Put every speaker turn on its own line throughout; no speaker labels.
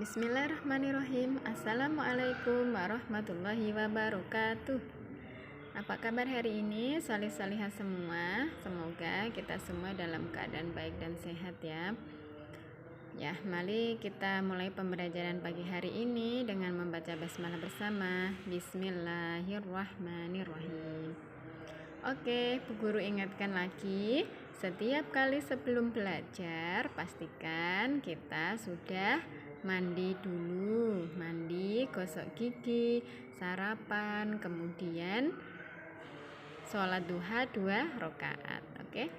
Bismillahirrahmanirrahim. Assalamualaikum warahmatullahi wabarakatuh. Apa kabar hari ini, salih-salihah semua? Semoga kita semua dalam keadaan baik dan sehat ya. Ya, mari kita mulai pembelajaran pagi hari ini dengan membaca basmalah bersama. Bismillahirrahmanirrahim. Oke, Bu Guru ingatkan lagi, setiap kali sebelum belajar pastikan kita sudah mandi dulu, gosok gigi, sarapan, kemudian sholat duha 2 rakaat. Oke.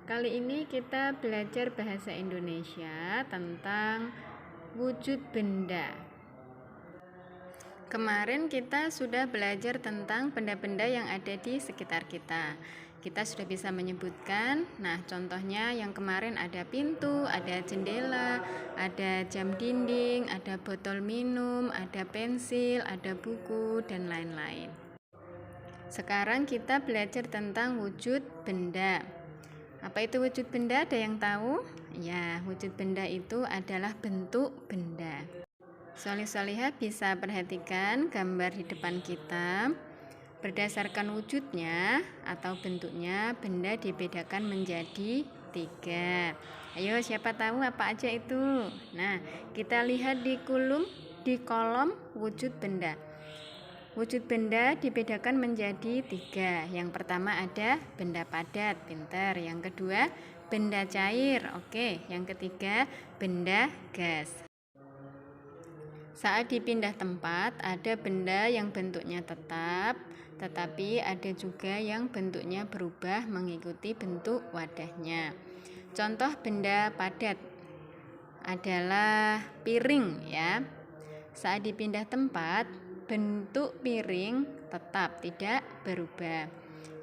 Kali ini kita belajar bahasa Indonesia tentang wujud benda. Kemarin kita sudah belajar tentang benda-benda yang ada di sekitar kita. Kita sudah bisa menyebutkan, nah contohnya yang kemarin ada pintu, ada jendela, ada jam dinding, ada botol minum, ada pensil, ada buku, dan lain-lain. Sekarang kita belajar tentang wujud benda. Apa itu wujud benda? Ada yang tahu? Ya, wujud benda itu adalah bentuk benda. Solih-solihah bisa perhatikan gambar di depan kita. Berdasarkan wujudnya atau bentuknya, benda dibedakan menjadi 3. Ayo, siapa tahu apa aja itu? Nah, kita lihat di kolom wujud benda. Wujud benda dibedakan menjadi 3. Yang pertama ada benda padat, pintar. Yang kedua, benda cair. Oke, yang ketiga, benda gas. Saat dipindah tempat, ada benda yang bentuknya tetap, tetapi ada juga yang bentuknya berubah mengikuti bentuk wadahnya. Contoh benda padat adalah piring ya. Saat dipindah tempat, bentuk piring tetap tidak berubah.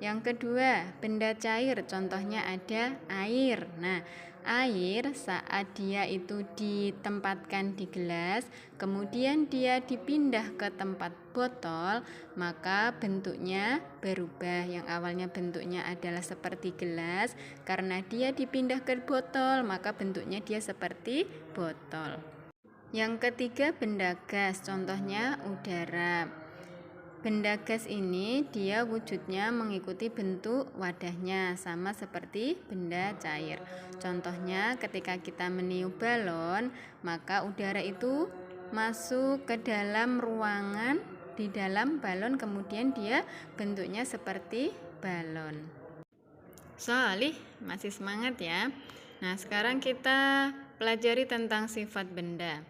Yang kedua, benda cair, contohnya ada air. Nah, air saat dia itu ditempatkan di gelas, kemudian dia dipindah ke tempat botol, maka bentuknya berubah. Yang awalnya bentuknya adalah seperti gelas, karena dia dipindah ke botol, maka bentuknya dia seperti botol. Yang ketiga, benda gas, contohnya udara. Benda gas ini dia wujudnya mengikuti bentuk wadahnya, sama seperti benda cair. Contohnya ketika kita meniup balon, maka udara itu masuk ke dalam ruangan di dalam balon, kemudian dia bentuknya seperti balon. Solih, masih semangat ya. Nah, sekarang kita pelajari tentang sifat benda.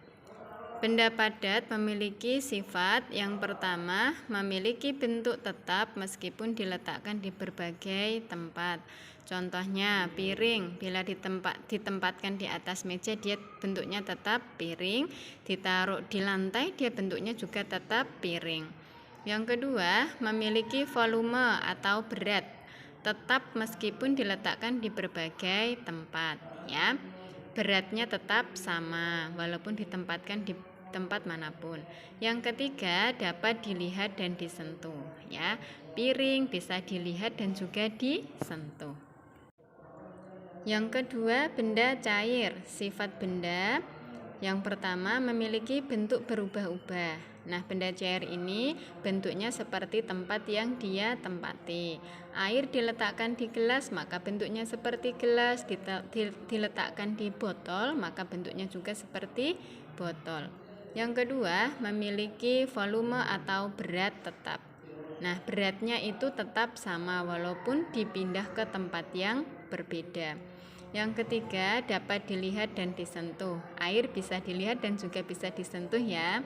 Benda padat memiliki sifat yang pertama, memiliki bentuk tetap meskipun diletakkan di berbagai tempat. Contohnya piring, bila ditempatkan di atas meja dia bentuknya tetap piring, ditaruh di lantai dia bentuknya juga tetap piring. Yang kedua, memiliki volume atau berat, tetap meskipun diletakkan di berbagai tempat ya. Beratnya tetap sama walaupun ditempatkan di tempat manapun. Yang ketiga, dapat dilihat dan disentuh ya. Piring bisa dilihat dan juga disentuh. Yang kedua, benda cair. Sifat benda yang pertama, memiliki bentuk berubah-ubah. Nah, benda cair ini bentuknya seperti tempat yang dia tempati. Air diletakkan di gelas, maka bentuknya seperti gelas. Diletakkan di botol, maka bentuknya juga seperti botol. Yang kedua, memiliki volume atau berat tetap. Nah, beratnya itu tetap sama walaupun dipindah ke tempat yang berbeda. Yang ketiga, dapat dilihat dan disentuh. Air bisa dilihat dan juga bisa disentuh ya.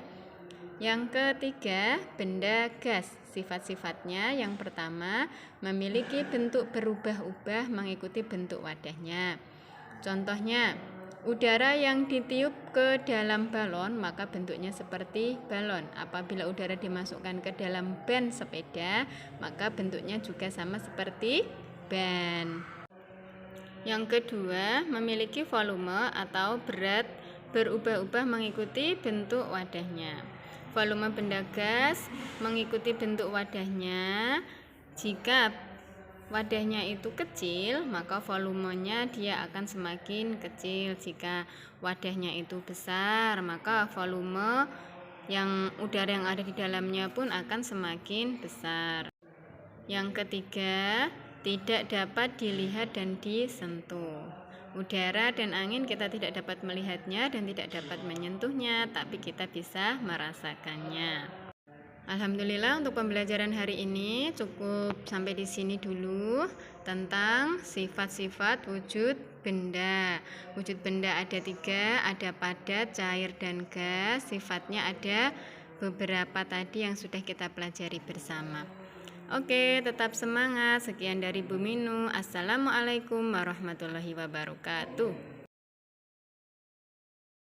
Yang ketiga, benda gas. Sifat-sifatnya yang pertama, memiliki bentuk berubah-ubah mengikuti bentuk wadahnya. Contohnya, udara yang ditiup ke dalam balon maka bentuknya seperti balon. Apabila udara dimasukkan ke dalam ban sepeda, maka bentuknya juga sama seperti ban. Yang kedua, memiliki volume atau berat berubah-ubah mengikuti bentuk wadahnya. Volume benda gas mengikuti bentuk wadahnya jika wadahnya itu kecil, maka volumenya dia akan semakin kecil. Jika wadahnya itu besar, maka volume yang udara yang ada di dalamnya pun akan semakin besar. Yang ketiga, tidak dapat dilihat dan disentuh. Udara dan angin kita tidak dapat melihatnya dan tidak dapat menyentuhnya, tapi kita bisa merasakannya. Alhamdulillah, untuk pembelajaran hari ini cukup sampai di sini dulu tentang sifat-sifat wujud benda. Wujud benda ada 3, ada padat, cair, dan gas. Sifatnya ada beberapa tadi yang sudah kita pelajari bersama. Oke, tetap semangat. Sekian dari Bu Minu. Assalamualaikum warahmatullahi wabarakatuh.